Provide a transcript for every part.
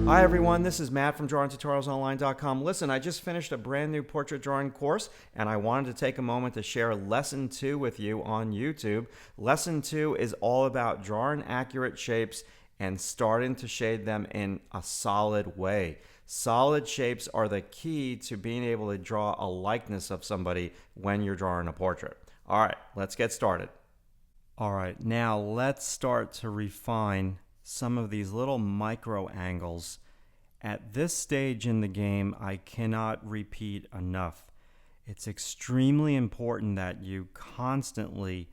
Hi everyone, this is Matt from DrawingTutorialsOnline.com. Listen, I just finished a brand new portrait drawing course and I wanted to take a moment to share Lesson 2 with you on YouTube. Lesson 2 is all about drawing accurate shapes and starting to shade them in a solid way. Solid shapes are the key to being able to draw a likeness of somebody when you're drawing a portrait. All right, let's get started. All right, now let's start to refine some of these little micro angles. At this stage in the game, I cannot repeat enough. It's extremely important that you constantly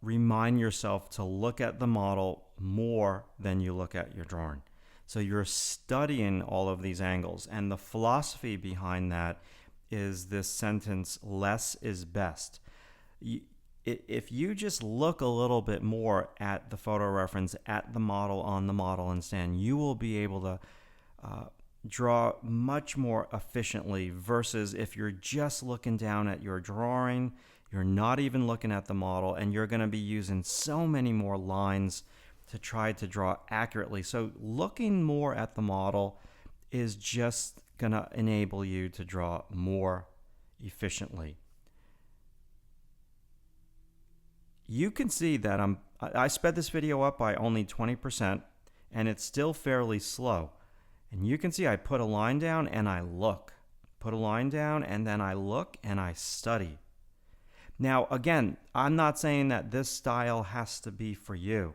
remind yourself to look at the model more than you look at your drawing. So you're studying all of these angles, and the philosophy behind that is this sentence, less is best. If you just look a little bit more at the photo reference, at the model, on the model and stand, you will be able to draw much more efficiently versus if you're just looking down at your drawing, you're not even looking at the model, and you're going to be using so many more lines to try to draw accurately. So looking more at the model is just going to enable you to draw more efficiently. You can see that I sped this video up by only 20% and it's still fairly slow. And you can see I put a line down and I look. Put a line down and then I look and I study. Now again, I'm not saying that this style has to be for you.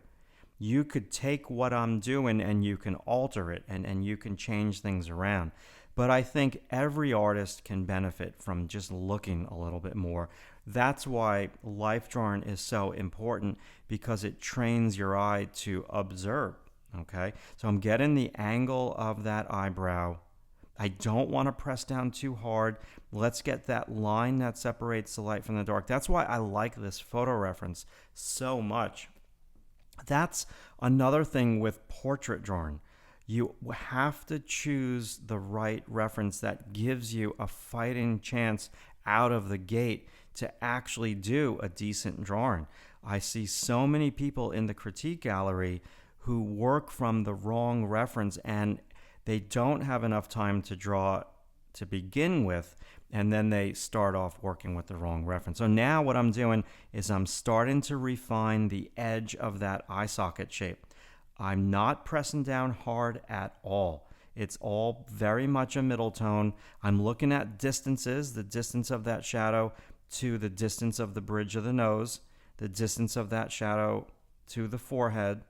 You could take what I'm doing and you can alter it and you can change things around. But I think every artist can benefit from just looking a little bit more. That's why life drawing is so important, because it trains your eye to observe. Okay, so I'm getting the angle of that eyebrow. I don't want to press down too hard. Let's get that line that separates the light from the dark. That's why I like this photo reference so much. That's another thing with portrait drawing. You have to choose the right reference that gives you a fighting chance out of the gate to actually do a decent drawing. I see so many people in the critique gallery who work from the wrong reference and they don't have enough time to draw to begin with, and then they start off working with the wrong reference. So now what I'm doing is I'm starting to refine the edge of that eye socket shape. I'm not pressing down hard at all. It's all very much a middle tone. I'm looking at distances, the distance of that shadow to the distance of the bridge of the nose, the distance of that shadow to the forehead.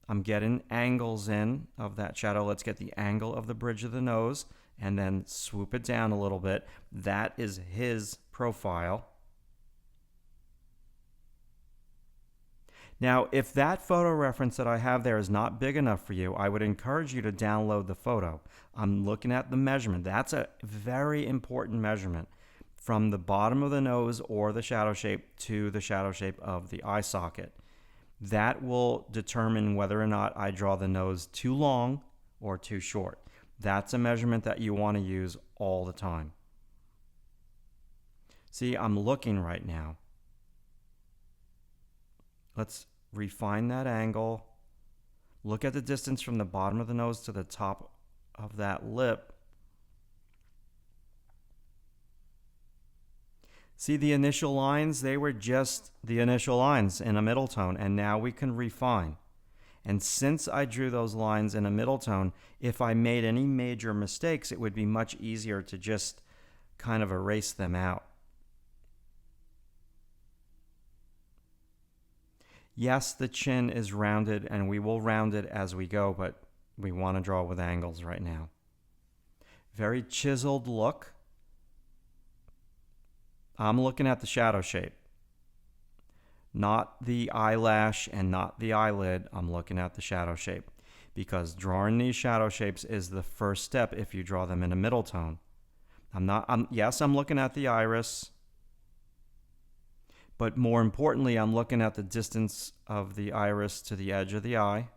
I'm getting angles in of that shadow. Let's get the angle of the bridge of the nose and then swoop it down a little bit. That is his profile. Now, if that photo reference that I have there is not big enough for you, I would encourage you to download the photo. I'm looking at the measurement. That's a very important measurement from the bottom of the nose or the shadow shape to the shadow shape of the eye socket. That will determine whether or not I draw the nose too long or too short. That's a measurement that you want to use all the time. See, I'm looking right now. Let's refine that angle. Look at the distance from the bottom of the nose to the top of that lip. See the initial lines? They were just the initial lines in a middle tone, and now we can refine. And since I drew those lines in a middle tone, if I made any major mistakes, it would be much easier to just kind of erase them out. Yes, the chin is rounded, and we will round it as we go, but we want to draw with angles right now. Very chiseled look. I'm looking at the shadow shape, not the eyelash and not the eyelid. I'm looking at the shadow shape, because drawing these shadow shapes is the first step if you draw them in a middle tone. Yes, I'm looking at the iris, but more importantly, I'm looking at the distance of the iris to the edge of the eye.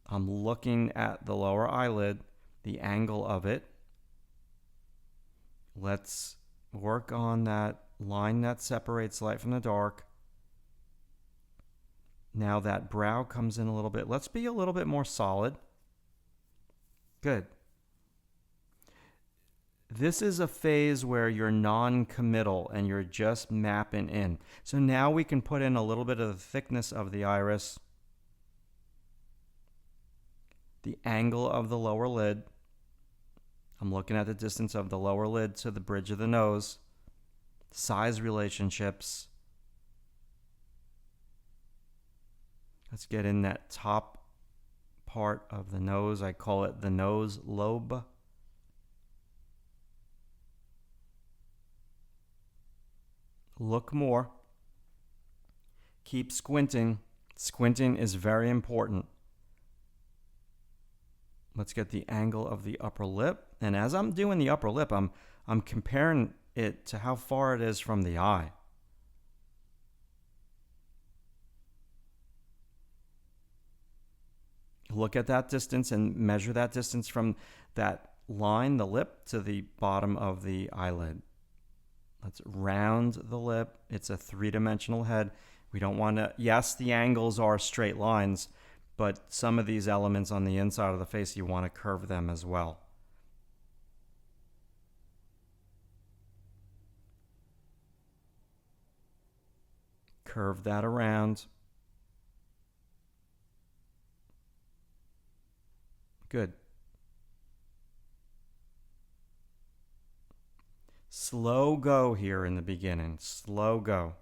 I'm looking at the lower eyelid, the angle of it. Let's work on that line that separates light from the dark. Now that brow comes in a little bit. Let's be a little bit more solid. Good. This is a phase where you're non-committal and you're just mapping in. So now we can put in a little bit of the thickness of the iris, the angle of the lower lid. I'm looking at the distance of the lower lid to the bridge of the nose, size relationships. Let's get in that top part of the nose. I call it the nose lobe. Look more. Keep squinting. Squinting is very important. Let's get the angle of the upper lip. And as I'm doing the upper lip, I'm comparing it to how far it is from the eye. Look at that distance and measure that distance from that line, the lip, to the bottom of the eyelid. Let's round the lip. It's a three-dimensional head. We don't want to, yes, the angles are straight lines, but some of these elements on the inside of the face, you want to curve them as well. Curve that around. Good. Slow go here in the beginning. Slow go.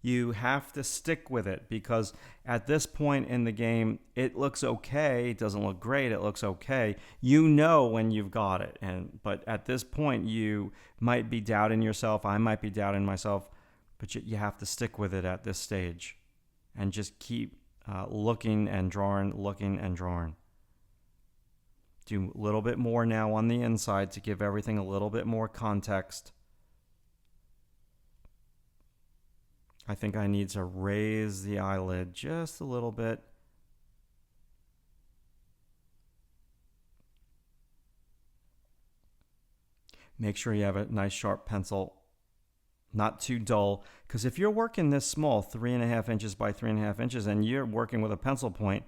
You have to stick with it because at this point in the game, it looks okay. It doesn't look great. It looks okay. You know when you've got it. But at this point, you might be doubting yourself. I might be doubting myself. But you have to stick with it at this stage and just keep looking and drawing, looking and drawing. Do a little bit more now on the inside to give everything a little bit more context. I think I need to raise the eyelid just a little bit. Make sure you have a nice sharp pencil, not too dull, because if you're working this small, 3.5 inches by 3.5 inches, and you're working with a pencil point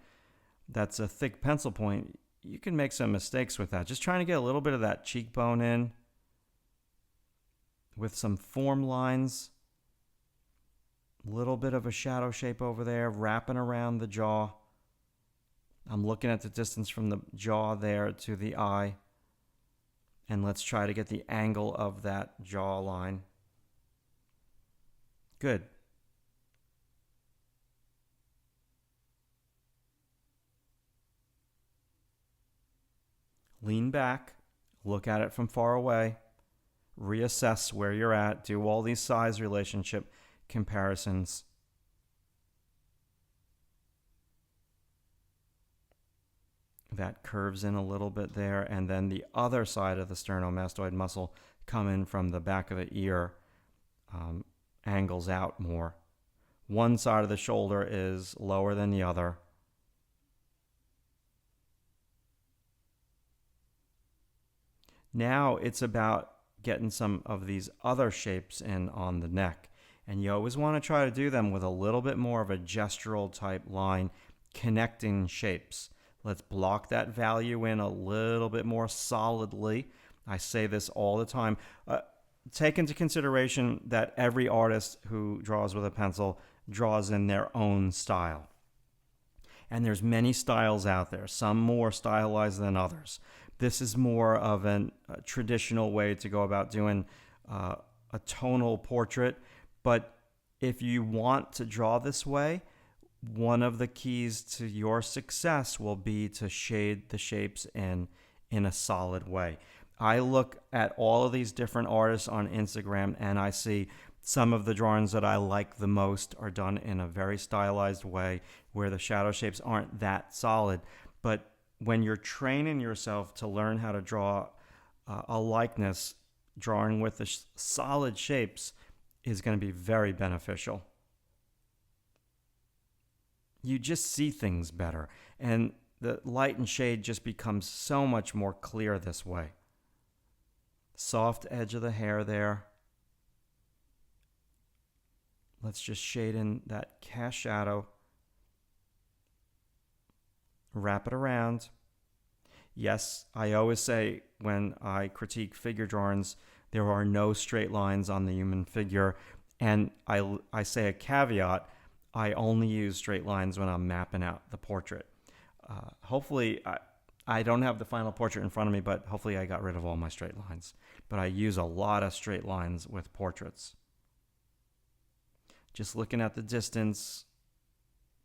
that's a thick pencil point, you can make some mistakes with that. Just trying to get a little bit of that cheekbone in with some form lines. Little bit of a shadow shape over there, wrapping around the jaw. I'm looking at the distance from the jaw there to the eye. And let's try to get the angle of that jawline. Good. Lean back, look at it from far away, reassess where you're at, do all these size relationship comparisons. That curves in a little bit there, and then the other side of the sternomastoid muscle coming from the back of the ear angles out more. One side of the shoulder is lower than the other. Now it's about getting some of these other shapes in on the neck. And you always want to try to do them with a little bit more of a gestural type line, connecting shapes. Let's block that value in a little bit more solidly. I say this all the time. Take into consideration that every artist who draws with a pencil draws in their own style. And there's many styles out there, some more stylized than others. This is more of a traditional way to go about doing a tonal portrait. But if you want to draw this way, one of the keys to your success will be to shade the shapes in a solid way. I look at all of these different artists on Instagram and I see some of the drawings that I like the most are done in a very stylized way where the shadow shapes aren't that solid. But when you're training yourself to learn how to draw a likeness, drawing with the solid shapes is going to be very beneficial. You just see things better, and the light and shade just becomes so much more clear this way. Soft edge of the hair there. Let's just shade in that cast shadow. Wrap it around. Yes, I always say when I critique figure drawings, there are no straight lines on the human figure. And I say a caveat, I only use straight lines when I'm mapping out the portrait. Hopefully, I don't have the final portrait in front of me, but hopefully I got rid of all my straight lines. But I use a lot of straight lines with portraits. Just looking at the distance,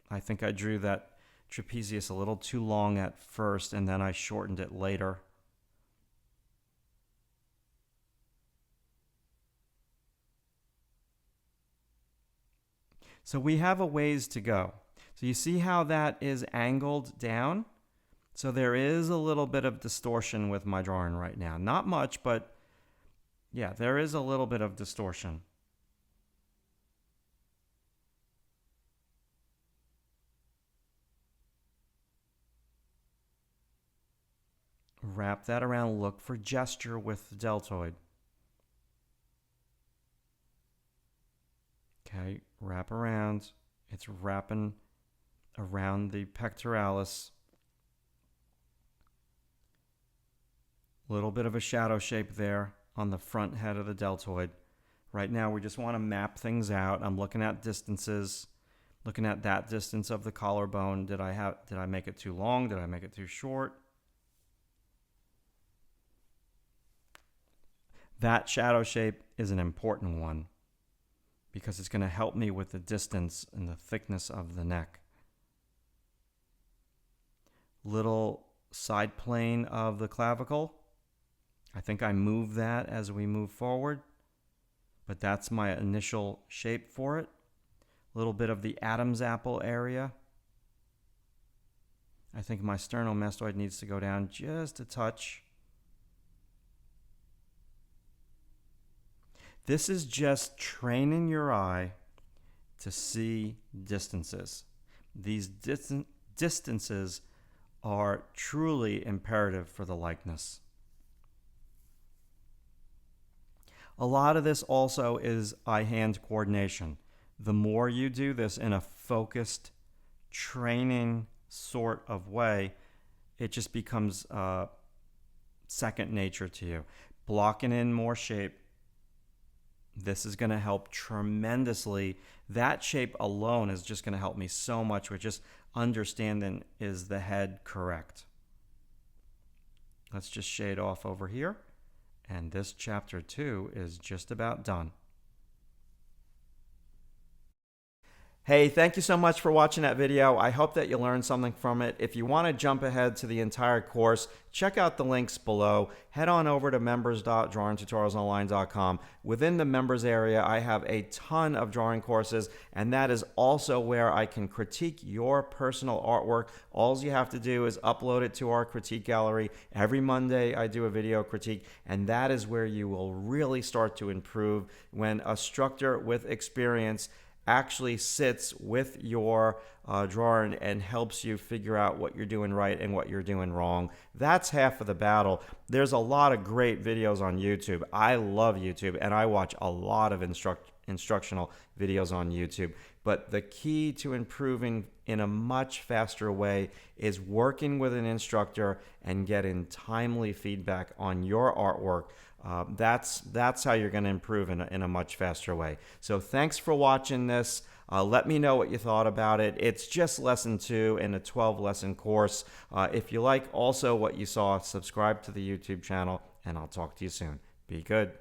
I think I drew that trapezius a little too long at first, and then I shortened it later. So we have a ways to go. So you see how that is angled down? So there is a little bit of distortion with my drawing right now. Not much, but yeah, there is a little bit of distortion. Wrap that around, look for gesture with the deltoid. Okay, wrap around. It's wrapping around the pectoralis. Little bit of a shadow shape there on the front head of the deltoid. Right now we just want to map things out. I'm looking at distances, looking at that distance of the collarbone. Did I make it too long? Did I make it too short? That shadow shape is an important one because it's going to help me with the distance and the thickness of the neck. Little side plane of the clavicle. I think I move that as we move forward, but that's my initial shape for it. A little bit of the Adam's apple area. I think my sternomastoid needs to go down just a touch. This is just training your eye to see distances. These distances are truly imperative for the likeness. A lot of this also is eye-hand coordination. The more you do this in a focused training sort of way, it just becomes second nature to you. Blocking in more shape. This is going to help tremendously. That shape alone is just going to help me so much with just understanding, is the head correct? Let's just shade off over here. And this chapter 2 is just about done. Hey, thank you so much for watching that video. I hope that you learned something from it. If you want to jump ahead to the entire course, check out the links below. Head on over to members.drawingtutorialsonline.com. Within the members area, I have a ton of drawing courses, and that is also where I can critique your personal artwork. All you have to do is upload it to our critique gallery. Every Monday, I do a video critique, and that is where you will really start to improve when a instructor with experience actually sits with your drawing and helps you figure out what you're doing right and what you're doing wrong. That's half of the battle. There's a lot of great videos on YouTube. I love YouTube, and I watch a lot of instructional videos on YouTube. But the key to improving in a much faster way is working with an instructor and getting timely feedback on your artwork. That's how you're going to improve in a much faster way. So thanks for watching this. Let me know what you thought about it. It's just lesson 2 in a 12-lesson course. If you like also what you saw, subscribe to the YouTube channel, and I'll talk to you soon. Be good.